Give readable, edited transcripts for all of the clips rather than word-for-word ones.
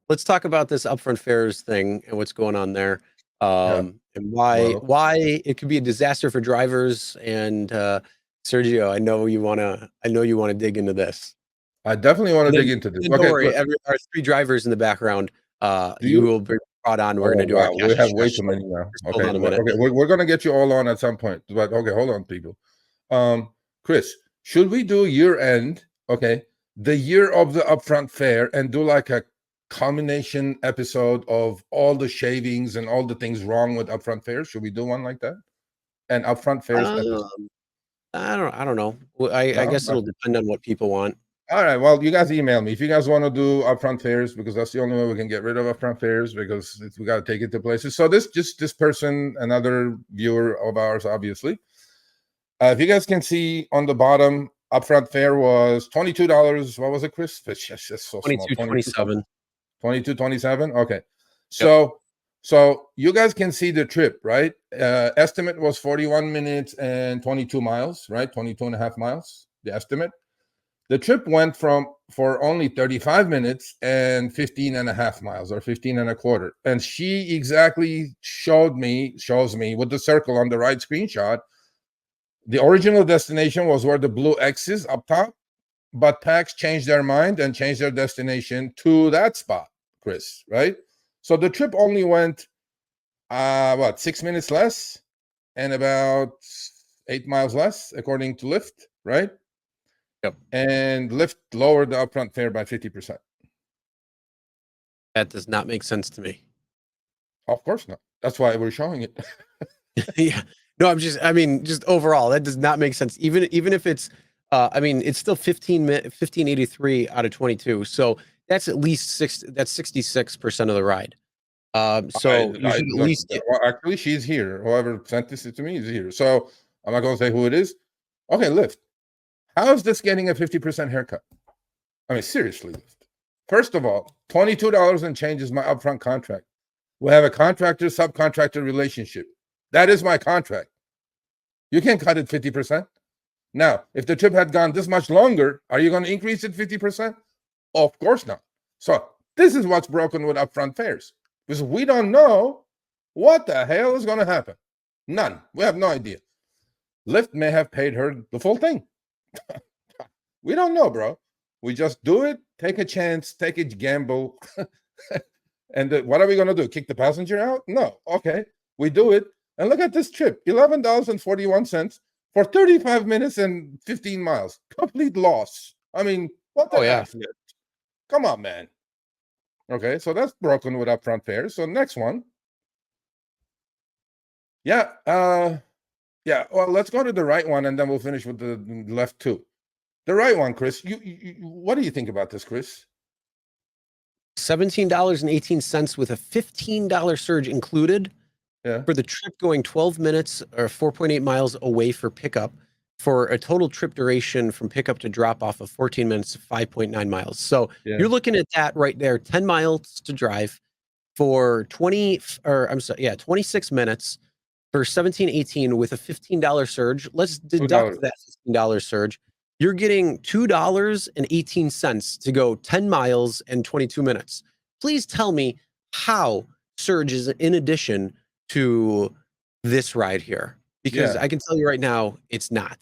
Let's talk about this upfront fares thing and what's going on there, Yeah. and why Well, it could be a disaster for drivers. And Sergio, I know you wanna dig into this. I definitely want to And dig into this. then don't Okay, worry, look, our 3 drivers in the background, do you you? will be brought on. We're Oh gonna do our wow, we have way cash too show. many now. Just hold Okay, on a minute. okay, we're gonna get you all on at some point. But okay, hold on, people. Chris, should we do year end? Okay, the year of the upfront fare, and do like a culmination episode of all the shavings and all the things wrong with upfront fares? Should we do one like that? An upfront fares episode? Um, I don't know. Well, I No? guess it'll depend on what people want. All right. Well, you guys email me if you guys want to do upfront fares, because that's the only way we can get rid of upfront fares, because we got to take it to places. So this person, another viewer of ours, obviously. If you guys can see on the bottom, upfront fare was $22. What was it, Chris? It's just so small. 22.27. 22.27. Okay. Yep. So you guys can see the trip, right? Estimate was 41 minutes and 22 miles, right? 22 and a half miles, the estimate. The trip went for only 35 minutes and 15 and a half miles, or 15 and a quarter. And she exactly shows me with the circle on the right screenshot. The original destination was where the blue X is up top, but PAX changed their mind and changed their destination to that spot, Chris, right? So the trip only went, 6 minutes less and about 8 miles less, according to Lyft, right? Yep. And Lyft lowered the upfront fare by 50%. That does not make sense to me. Of course not. That's why we're showing it. Yeah. No, I mean, just overall, that does not make sense. Even if it's, I mean, it's still 1583 out of 22. So that's at least that's 66% of the ride. So you should at Look, least get. well, actually, she's here. Whoever sent this to me is here. So I'm not going to say who it is. Okay, Lyft. How is this getting a 50% haircut? I mean, seriously, Lyft. First of all, $22 and change is my upfront contract. We have a contractor-subcontractor relationship. That is my contract. You can't cut it 50%. Now, if the trip had gone this much longer, are you going to increase it 50%? Of course not. So this is what's broken with upfront fares, because we don't know what the hell is going to happen. None. We have no idea. Lyft may have paid her the full thing. We don't know, bro. We just do it, take a chance, take a gamble. And what are we going to do? Kick the passenger out? No. Okay. We do it. And look at this trip, $11.41 for 35 minutes and 15 miles. Complete loss. I mean, what the heck? Come on, man. Okay, so that's broken with upfront fares. So next one. Yeah. Well, let's go to the right one, and then we'll finish with the left two. The right one, Chris. You what do you think about this, Chris? $17.18 with a $15 surge included. Yeah. For the trip going 12 minutes or 4.8 miles away for pickup, for a total trip duration from pickup to drop off of 14 minutes to 5.9 miles. So you're looking at that right there, 10 miles to drive for 26 minutes for 17.18 with a $15 surge. Let's deduct that $15 surge. You're getting $2.18 to go 10 miles and 22 minutes. Please tell me how surge is in addition to this ride here, because I can tell you right now, it's not.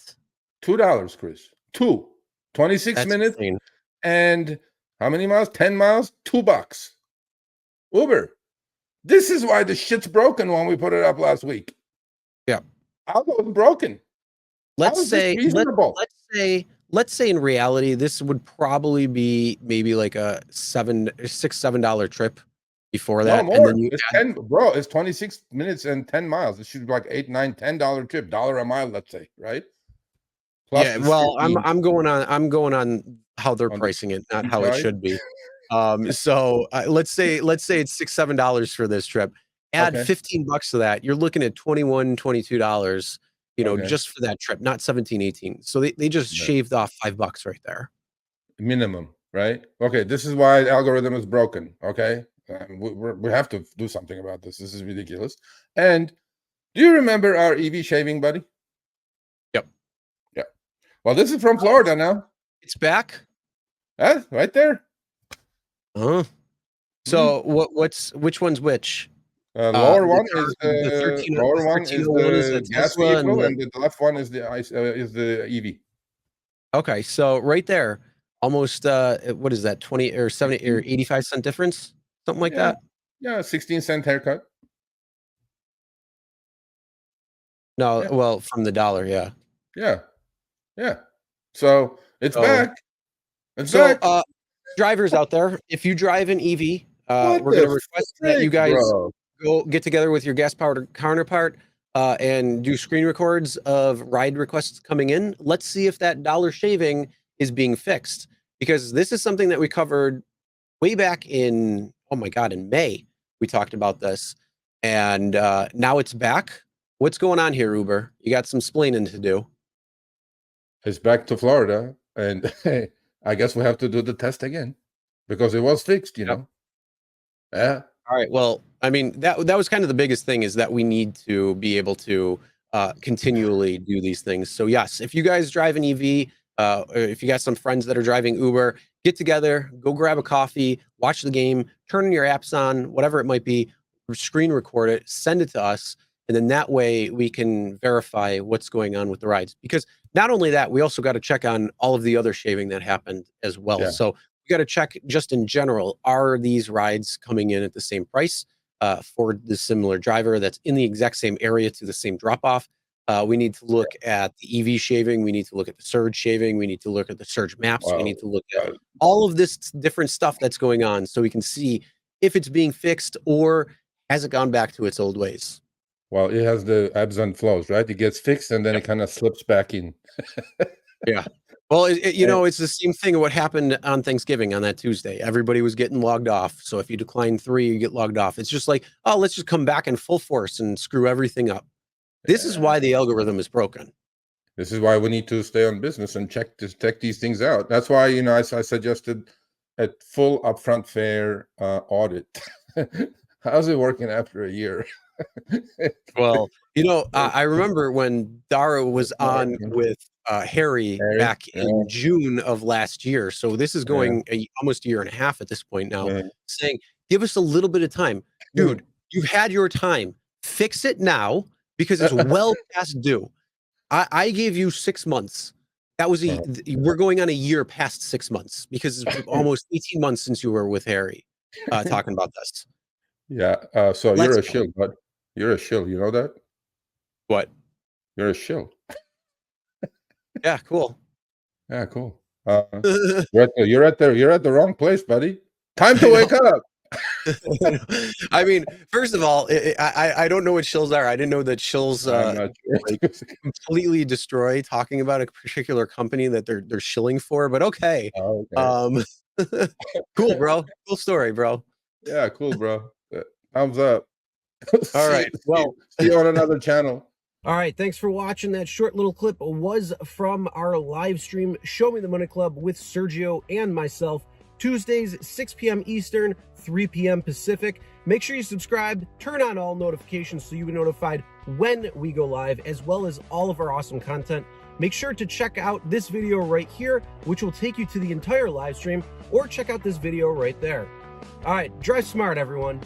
$2, Chris. 26 That's minutes. insane. And how many miles? 10 miles, $2. Uber. This is why the shit's broken when we put it up last week. Yeah. How was it broken? Let's say in reality, this would probably be maybe like a $7 trip before that. No more. And then it's 10, bro. It's 26 minutes and 10 miles. It should be like $8, $9, $10 trip, $1 a mile, let's say, right? Plus yeah, well, I'm going on how they're pricing it, not how it should be. So let's say it's $6-7 for this trip. Add $15 to that, you're looking at $21-22, just for that trip, not 17-18. So they just shaved off $5 right there. Minimum, right? Okay, this is why the algorithm is broken. Okay, we have to do something about this. This is ridiculous. And do you remember our EV shaving buddy? Yep. Yeah. Well, this is from Florida now. It's back? Right there. Huh? Mhm. So which one's which? Lower The one is the the 13 the lower one is 1301 is a the gas Tesla and vehicle, the and the left one is the EV. okay, so right there, almost what is that, 20 or 70 or 16. 85 cent difference? Something like Yeah, that? yeah, 16-cent haircut. No, Yeah, well, from the dollar, yeah. yeah, yeah. So it's So back. It's so back. drivers out there, if you drive an EV, What we're the gonna request that you frick, guys bro? go get together with your gas powered counterpart and do screen records of ride requests coming in. Let's see if that dollar shaving is being fixed because this is something that we covered way back in, oh my God, in May. We talked about this and now it's back. What's going on here, Uber? You got some splaining to do. It's back to Florida, and I guess we have to do the test again because it was fixed. Yep. Yeah. All right. Well, I mean that was kind of the biggest thing is that we need to be able to continually do these things. So yes, if you guys drive an EV, or if you got some friends that are driving Uber, get together, go grab a coffee, watch the game, turn your apps on, whatever it might be, screen record it, send it to us, and then that way we can verify what's going on with the rides. Because not only that, we also got to check on all of the other shaving that happened as well. Yeah. So we got to check just in general, are these rides coming in at the same price for the similar driver that's in the exact same area to the same drop off? We need to look at the EV shaving. We need to look at the surge shaving. We need to look at the surge maps. We Well, need to look at uh, all of this different stuff that's going on so we can see if it's being fixed or has it gone back to its old ways. well, it has the ebbs and flows, right? It gets fixed and then it kind of slips back in. Yeah. Well, Eh, it's the same thing of what happened on Thanksgiving on that Tuesday. Everybody was getting logged off. So if you decline 3, you get logged off. It's just like, oh, let's just come back in full force and screw everything up. This is yeah. why the algorithm is broken. This is why we need to stay on business and check these things out. That's why I suggested a full upfront fare audit. How's it working after a year? Well, I remember when Dara was on with Harry Harry? back in June of last year. So this is Yeah, going almost a year and a half at this point now, yeah. saying, give us a little bit of time. Dude, you've had your time. Fix it now because it's well past due. I gave you 6 months. That was we're going on a year past 6 months because it's almost 18 months since you were with Harry talking about this. Yeah, so you're Let's a go. shill, bud. You're a shill, you know that? What? You're a shill. Yeah, cool. Yeah, cool. You're at the wrong place, buddy. Time to I know. wake up. I mean, first of all, I don't know what shills are. I didn't know that shills I'm not like sure. completely destroy talking about a particular company that they're shilling for, but okay. Oh, okay. Um, cool, bro. Cool story, bro. Yeah, cool, bro. Thumbs up. All See right. Well, see you on another channel. all right, thanks for watching. That short little clip was from our live stream, Show Me the Money Club with Sergio and myself, Tuesdays, 6 p.m. Eastern, 3 p.m. Pacific. Make sure you subscribe, turn on all notifications so you get notified when we go live, as well as all of our awesome content. Make sure to check out this video right here, which will take you to the entire live stream, or check out this video right there. All right, drive smart, everyone.